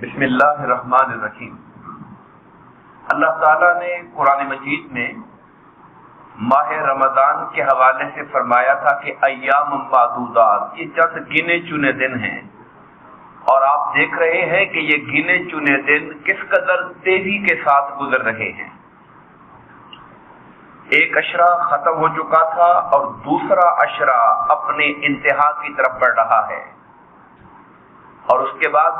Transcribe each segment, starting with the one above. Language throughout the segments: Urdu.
بسم اللہ الرحمن الرحیم۔ اللہ تعالیٰ نے قرآن مجید میں ماہ رمضان کے حوالے سے فرمایا تھا کہ ایام معدودات، یہ چند گنے چنے دن ہیں، اور آپ دیکھ رہے ہیں کہ یہ گنے چنے دن کس قدر تیزی کے ساتھ گزر رہے ہیں۔ ایک عشرہ ختم ہو چکا تھا اور دوسرا عشرہ اپنے انتہا کی طرف بڑھ رہا ہے، اور اس کے بعد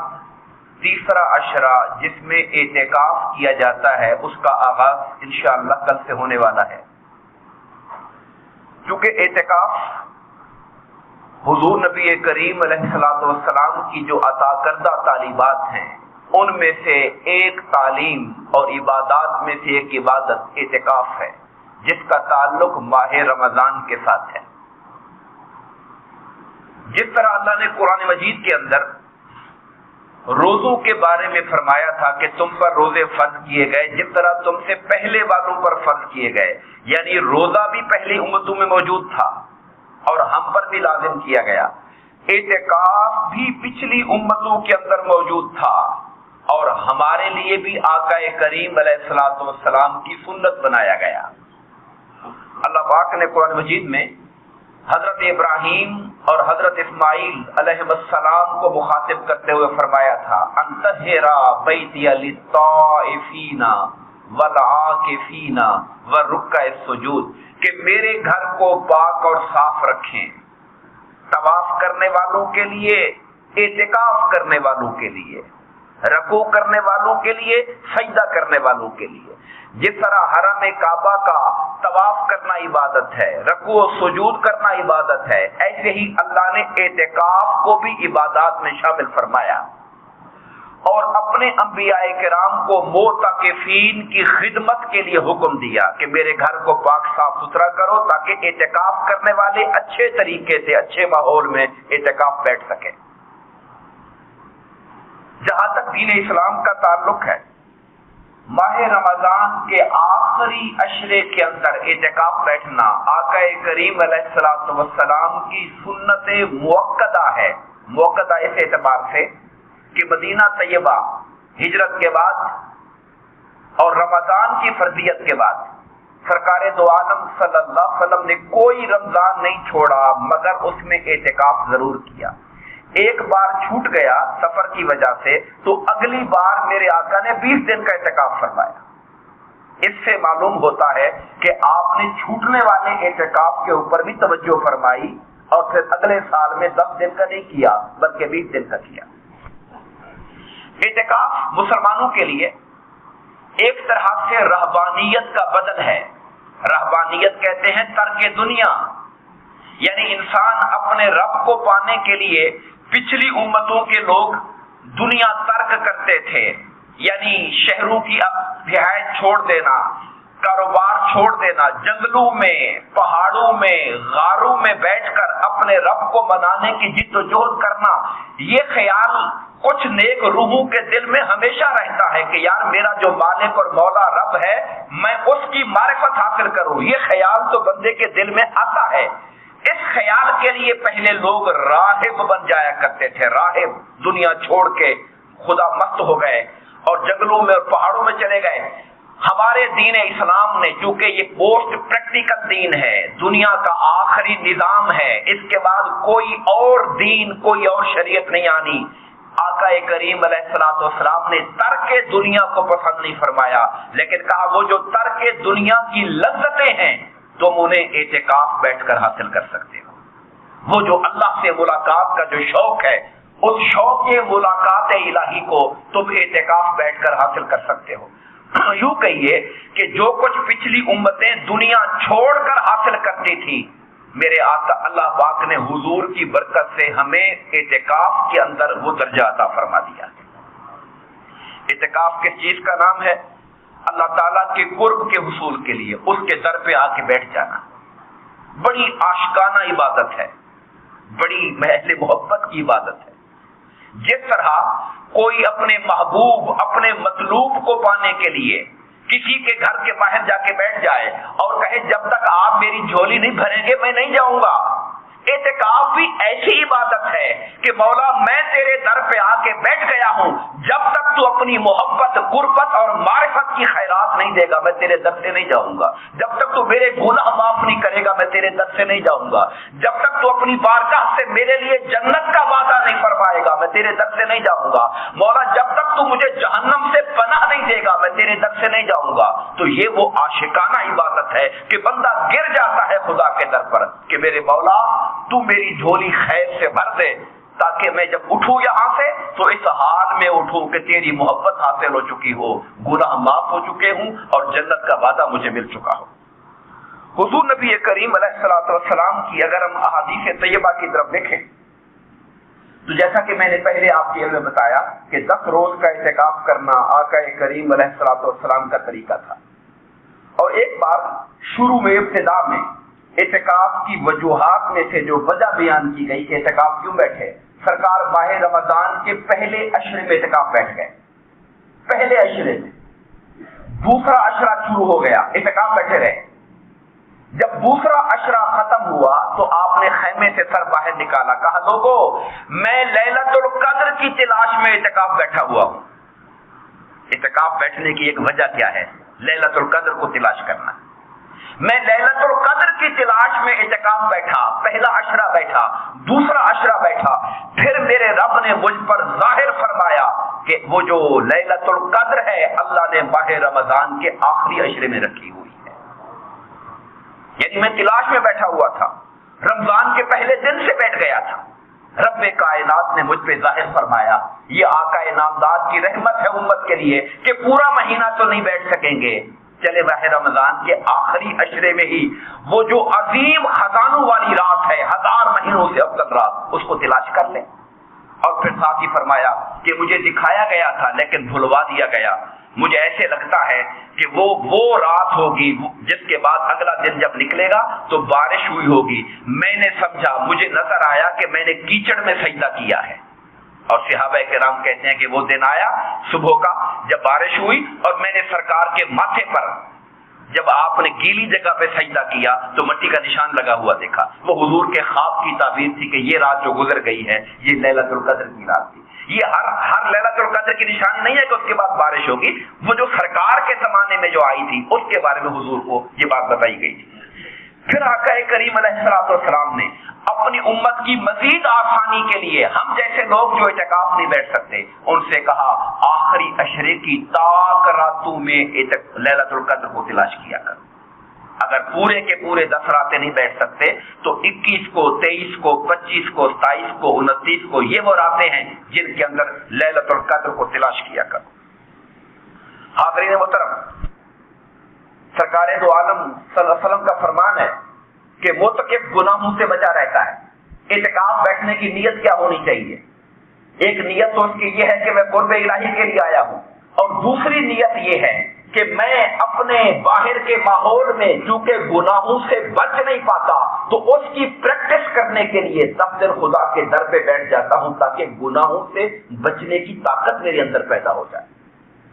تیسرا عشرہ جس میں اعتکاف کیا جاتا ہے اس کا آغاز انشاءاللہ کل سے ہونے والا ہے۔ چونکہ اعتکاف حضور نبی کریم علیہ السلام کی جو عطا کردہ تعلیمات ہیں ان میں سے ایک تعلیم اور عبادات میں سے ایک عبادت اعتکاف ہے، جس کا تعلق ماہ رمضان کے ساتھ ہے۔ جس طرح اللہ نے قرآن مجید کے اندر روزوں کے بارے میں فرمایا تھا کہ تم پر روزے فرض کیے گئے جس طرح تم سے پہلے والوں پر فرض کیے گئے، یعنی روزہ بھی پہلی امتوں میں موجود تھا اور ہم پر بھی لازم کیا گیا، اعتکاف بھی پچھلی امتوں کے اندر موجود تھا اور ہمارے لیے بھی آقا کریم علیہ السلام کی سنت بنایا گیا۔ اللہ پاک نے قرآن مجید میں حضرت ابراہیم اور حضرت اسماعیل علیہ السلام کو مخاطب کرتے ہوئے فرمایا تھا انطہرا بیتی للطائفین والعاکفین والرکع السجود، کہ میرے گھر کو پاک اور صاف رکھیں، طواف کرنے والوں کے لیے، اعتکاف کرنے والوں کے لیے، رکوع کرنے والوں کے لیے، سجدہ کرنے والوں کے لیے۔ جس طرح حرم کعبہ کا طواف کرنا عبادت ہے، رکوع و سجود کرنا عبادت ہے، ایسے ہی اللہ نے اعتکاف کو بھی عبادات میں شامل فرمایا اور اپنے انبیاء کرام کو معتکفین کی خدمت کے لیے حکم دیا کہ میرے گھر کو پاک صاف ستھرا کرو تاکہ اعتکاف کرنے والے اچھے طریقے سے اچھے ماحول میں اعتکاف بیٹھ سکیں۔ جہاں تک دین اسلام کا تعلق ہے، ماہ رمضان کے آخری عشرے کے اندر اعتکاف بیٹھنا آقا کریم علیہ السلام کی سنت موقدہ ہے۔ موقدہ اس اعتبار سے کہ مدینہ طیبہ ہجرت کے بعد اور رمضان کی فرضیت کے بعد سرکار دو عالم صلی اللہ علیہ وسلم نے کوئی رمضان نہیں چھوڑا مگر اس میں اعتکاف ضرور کیا۔ ایک بار چھوٹ گیا سفر کی وجہ سے تو اگلی بار میرے آقا نے 20 دن کا اعتکاف فرمایا۔ اس سے معلوم ہوتا ہے کہ آپ نے چھوٹنے والے اعتکاف کے اوپر بھی توجہ فرمائی اور پھر اگلے سال میں 10 دن کا نہیں کیا بلکہ 20 دن کا کیا۔ اعتکاف مسلمانوں کے لیے ایک طرح سے رہبانیت کا بدل ہے۔ رہبانیت کہتے ہیں ترک دنیا، یعنی انسان اپنے رب کو پانے کے لیے پچھلی امتوں کے لوگ دنیا ترک کرتے تھے، یعنی شہروں کی رہائش چھوڑ دینا، کاروبار چھوڑ دینا، جنگلوں میں، پہاڑوں میں، غاروں میں بیٹھ کر اپنے رب کو منانے کی جد و جہد کرنا۔ یہ خیال کچھ نیک روحوں کے دل میں ہمیشہ رہتا ہے کہ یار میرا جو مالک اور مولا رب ہے میں اس کی معرفت حاصل کروں، یہ خیال تو بندے کے دل میں آتا ہے۔ اس خیال کے لیے پہلے لوگ راہب بن جایا کرتے تھے۔ راہب دنیا چھوڑ کے خدا مست ہو گئے اور جنگلوں میں اور پہاڑوں میں چلے گئے۔ ہمارے دین اسلام نے، چونکہ یہ پوسٹ پریکٹیکل دین ہے، دنیا کا آخری نظام ہے، اس کے بعد کوئی اور دین، کوئی اور شریعت نہیں آنی، آقا کریم علیہ السلام نے ترک دنیا کو پسند نہیں فرمایا، لیکن کہا وہ جو ترک دنیا کی لذتیں ہیں تم انہیں اعتکاف بیٹھ کر حاصل کر سکتے ہو۔ وہ جو اللہ سے ملاقات کا جو شوق ہے، اس شوق ملاقات الہی کو تم اعتکاف بیٹھ کر حاصل کر سکتے ہو۔ یوں کہیے کہ جو کچھ پچھلی امتیں دنیا چھوڑ کر حاصل کرتی تھی، میرے آقا اللہ پاک نے حضور کی برکت سے ہمیں اعتکاف کے اندر وہ درجہ عطا فرما دیا۔ اعتکاف کس چیز کا نام ہے؟ اللہ تعالیٰ کے قرب کے حصول کے لیے اس کے در پہ آ کے بیٹھ جانا۔ بڑی عاشقانہ عبادت ہے، بڑی محض محبت کی عبادت ہے۔ جس طرح کوئی اپنے محبوب، اپنے مطلوب کو پانے کے لیے کسی کے گھر کے باہر جا کے بیٹھ جائے اور کہے جب تک آپ میری جھولی نہیں بھریں گے میں نہیں جاؤں گا، اعتکاف بھی ایسی عبادت ہے کہ مولا میں تیرے در پہ آ کے بیٹھ گیا ہوں، جب تک اپنی محبت، قربت اور معرفت کی خیرات نہیں دے گا میں تیرے در سے نہیں جاؤں گا۔ جب تک تو میرے گناہ معاف نہیں کرے گا میں تیرے در سے نہیں جاؤں گا۔ جب تک تو اپنی بارگاہ سے میرے لیے جنت کا وعدہ نہیں فرمائے گا میں تیرے در سے نہیں جاؤں گا۔ مولا جب تک تو مجھے جہنم سے پناہ نہیں دے گا میں تیرے در سے نہیں جاؤں گا۔ تو یہ وہ عاشقانہ عبادت ہے کہ بندہ گر جاتا ہے خدا کے در پر کہ میرے مولا تو میری جھولی خیر سے بھر دے، تاکہ میں جب اٹھوں یہاں سے تو اس حال میں اٹھوں کہ تیری محبت حاصل ہو چکی ہو، گناہ معاف ہو چکے ہوں اور جنت کا وعدہ مجھے مل چکا ہو۔ حضور نبی کریم علیہ الصلوۃ والسلام کی اگر ہم احادیث طیبہ کی طرف دیکھیں تو جیسا کہ میں نے پہلے آپ کے علم میں بتایا کہ 10 روز کا اعتکاف کرنا آقا کریم علیہ الصلوۃ والسلام کا طریقہ تھا، اور ایک بار شروع میں ابتدا میں اعتکاف کی وجوہات میں سے جو وجہ بیان کی گئی کہ اعتکاف کیوں بیٹھے، سرکار ماہ رمضان کے پہلے عشرے میں اعتکاف بیٹھ گئے، پہلے عشرے میں، دوسرا عشرہ شروع ہو گیا اعتکاف بیٹھے رہے۔ جب دوسرا عشرہ ختم ہوا تو آپ نے خیمے سے سر باہر نکالا، کہا لوگو میں لیلۃ القدر کی تلاش میں اعتکاف بیٹھا ہوا ہوں۔ اعتکاف بیٹھنے کی ایک وجہ کیا ہے؟ لیلۃ القدر کو تلاش کرنا۔ میں لیلۃ القدر کی تلاش میں اعتکاف بیٹھا، پہلا عشرہ بیٹھا، دوسرا عشرہ بیٹھا، پھر میرے رب نے مجھ پر ظاہر فرمایا کہ وہ جو لیلۃ القدر ہے اللہ نے ماہ رمضان کے آخری عشرے میں رکھی ہوئی ہے۔ یعنی میں تلاش میں بیٹھا ہوا تھا، رمضان کے پہلے دن سے بیٹھ گیا تھا، رب کائنات نے مجھ پہ ظاہر فرمایا، یہ آقا نامدار کی رحمت ہے امت کے لیے کہ پورا مہینہ تو نہیں بیٹھ سکیں گے، چلے ماہ رمضان کے آخری عشرے میں ہی وہ جو عظیم خزانوں والی رات ہے، 1000 مہینوں سے افضل رات، اس کو تلاش کر لیں۔ اور پھر ساتھ ہی فرمایا کہ مجھے دکھایا گیا تھا لیکن بھلوا دیا گیا، مجھے ایسے لگتا ہے کہ وہ رات ہوگی جس کے بعد اگلا دن جب نکلے گا تو بارش ہوئی ہوگی۔ میں نے سمجھا، مجھے نظر آیا کہ میں نے کیچڑ میں سجدہ کیا ہے، اور صحابہ کرام کہتے ہیں کہ وہ دن آیا صبح کا جب بارش ہوئی اور میں نے سرکار کے ماتھے پر جب آپ نے گیلی جگہ پہ سجدہ کیا تو مٹی کا نشان لگا ہوا دیکھا۔ وہ حضور کے خواب کی تعبیر تھی کہ یہ رات جو گزر گئی ہے یہ لیلۃ القدر کی رات تھی۔ یہ ہر لیلۃ القدر کی نشانی نہیں ہے کہ اس کے بعد بارش ہوگی، وہ جو سرکار کے زمانے میں جو آئی تھی اس کے بارے میں حضور کو یہ بات بتائی گئی تھی۔ پھر آقا کریم علیہ الصلوۃ والسلام نے اپنی امت کی مزید آسانی کے لیے ہم جیسے لوگ جو اعتکاف نہیں بیٹھ سکتے ان سے کہا آخری عشرے کی تاک راتوں میں لیلۃ القدر کو تلاش کیا کر۔ اگر پورے کے پورے 10 راتیں نہیں بیٹھ سکتے تو 21 کو، 23 کو، 25 کو، 27 کو، 29 کو، یہ وہ راتیں ہیں جن کے اندر لیلۃ القدر کو تلاش کیا کر۔ حاضرین محترم، سرکار دو عالم صلی اللہ علیہ وسلم کا فرمان ہے کہ معتکف گناہوں سے بچا رہتا ہے۔ اعتکاف بیٹھنے کی نیت کیا ہونی چاہیے؟ ایک نیت تو اس کی یہ ہے کہ میں قرب الہی کے لیے آیا ہوں، اور دوسری نیت یہ ہے کہ میں اپنے باہر کے ماحول میں چونکہ گناہوں سے بچ نہیں پاتا تو اس کی پریکٹس کرنے کے لیے 10 دن خدا کے در پہ بیٹھ جاتا ہوں تاکہ گناہوں سے بچنے کی طاقت میرے اندر پیدا ہو جائے۔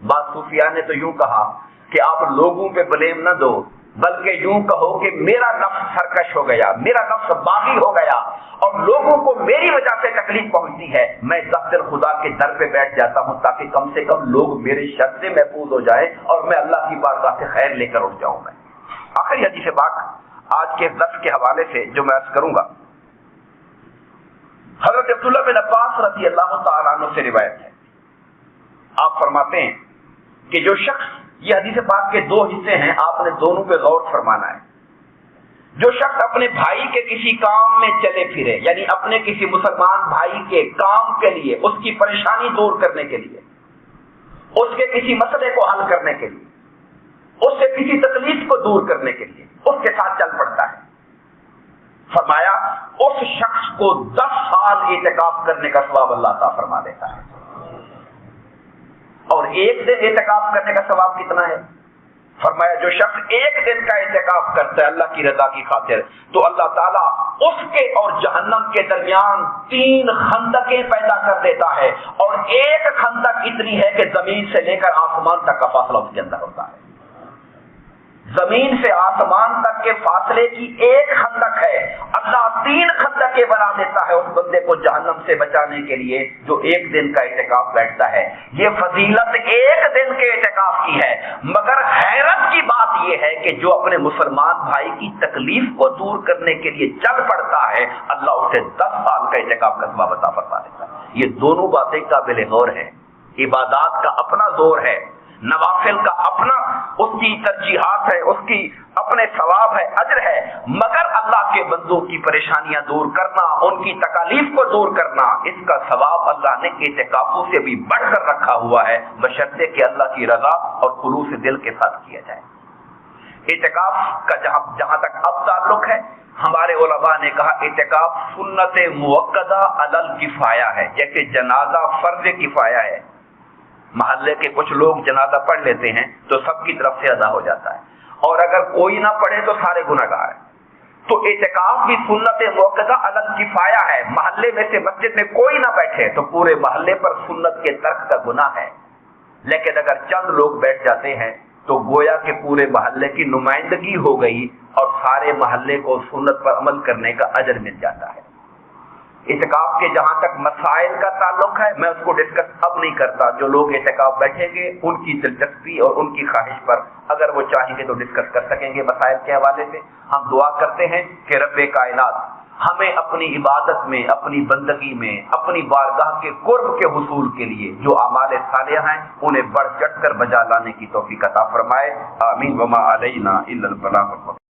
بعض صوفیاء نے تو یوں کہا کہ آپ لوگوں پہ بلیم نہ دو، بلکہ یوں کہو کہ میرا نفس سرکش ہو گیا، میرا نفس باغی ہو گیا اور لوگوں کو میری وجہ سے تکلیف پہنچتی ہے، میں 10 دن خدا کے در پہ بیٹھ جاتا ہوں تاکہ کم سے کم لوگ میرے شر سے محفوظ ہو جائیں اور میں اللہ کی بارگاہ سے خیر لے کر اٹھ جاؤں۔ میں آخری حدیث پاک آج کے درس کے حوالے سے جو میں عرض کروں گا، حضرت عبداللہ بن عباس رضی اللہ تعالیٰ عنہ سے روایت ہے، آپ فرماتے ہیں کہ جو شخص، یہ حدیث پاک کے 2 حصے ہیں، آپ نے دونوں پہ غور فرمانا ہے، جو شخص اپنے بھائی کے کسی کام میں چلے پھرے، یعنی اپنے کسی مسلمان بھائی کے کام کے لیے، اس کی پریشانی دور کرنے کے لیے، اس کے کسی مسئلے کو حل کرنے کے لیے، اس سے کسی تکلیف کو دور کرنے کے لیے اس کے ساتھ چل پڑتا ہے، فرمایا اس شخص کو 10 سال اعتکاف کرنے کا ثواب اللہ تعالیٰ فرما دیتا ہے۔ اور ایک دن اعتکاف کرنے کا ثواب کتنا ہے؟ فرمایا جو شخص ایک دن کا اعتکاف کرتا ہے اللہ کی رضا کی خاطر تو اللہ تعالیٰ اس کے اور جہنم کے درمیان 3 خندقیں پیدا کر دیتا ہے، اور ایک خندق اتنی ہے کہ زمین سے لے کر آسمان تک کا فاصلہ اس کے اندر ہوتا ہے۔ زمین سے آسمان تک کے فاصلے کی ایک خندق ہے، اللہ 3 خندقیں بنا دیتا ہے اس بندے کو جہنم سے بچانے کے لیے جو ایک دن کا اعتکاف بیٹھتا ہے۔ یہ فضیلت ایک دن کے اعتکاف کی ہے، مگر حیرت کی بات یہ ہے کہ جو اپنے مسلمان بھائی کی تکلیف کو دور کرنے کے لیے چل پڑتا ہے، اللہ اسے 10 سال کا اعتکاف کا ثواب عطا فرما دیتا ہے۔ یہ دونوں باتیں قابل غور ہیں۔ عبادات کا اپنا زور ہے، نوافل کا اپنا اس کی ترجیحات ہے، اس کی اپنے ثواب ہے، اجر ہے، مگر اللہ کے بندوں کی پریشانیاں دور کرنا، ان کی تکالیف کو دور کرنا، اس کا ثواب اللہ نے اعتکافوں سے بھی بڑھ کر رکھا ہوا ہے، بشرطے کہ اللہ کی رضا اور خلوص دل کے ساتھ کیا جائے۔ اعتکاف کا جہاں تک اب تعلق ہے، ہمارے علماء نے کہا اعتکاف سنت موقدہ علی الکفایہ ہے، جیسے جنازہ فرض کفایہ ہے، محلے کے کچھ لوگ جنازہ پڑھ لیتے ہیں تو سب کی طرف سے ادا ہو جاتا ہے، اور اگر کوئی نہ پڑھے تو سارے گناہگار ہیں۔ تو اعتکاف بھی سنت موقدہ علی الکفایہ ہے، محلے میں سے مسجد میں کوئی نہ بیٹھے تو پورے محلے پر سنت کے ترک کا گناہ ہے، لیکن اگر چند لوگ بیٹھ جاتے ہیں تو گویا کہ پورے محلے کی نمائندگی ہو گئی اور سارے محلے کو سنت پر عمل کرنے کا اجر مل جاتا ہے۔ اعتکاف کے جہاں تک مسائل کا تعلق ہے، میں اس کو ڈسکس اب نہیں کرتا، جو لوگ اعتکاف بیٹھیں گے ان کی دلچسپی اور ان کی خواہش پر اگر وہ چاہیں گے تو ڈسکس کر سکیں گے مسائل کے حوالے سے۔ ہم دعا کرتے ہیں کہ رب کائنات ہمیں اپنی عبادت میں، اپنی بندگی میں، اپنی بارگاہ کے قرب کے حصول کے لیے جو اعمال صالحہ ہیں انہیں بڑھ چڑھ کر بجا لانے کی توفیق عطا فرمائے، آمین۔ وما علینا الا البلاغ۔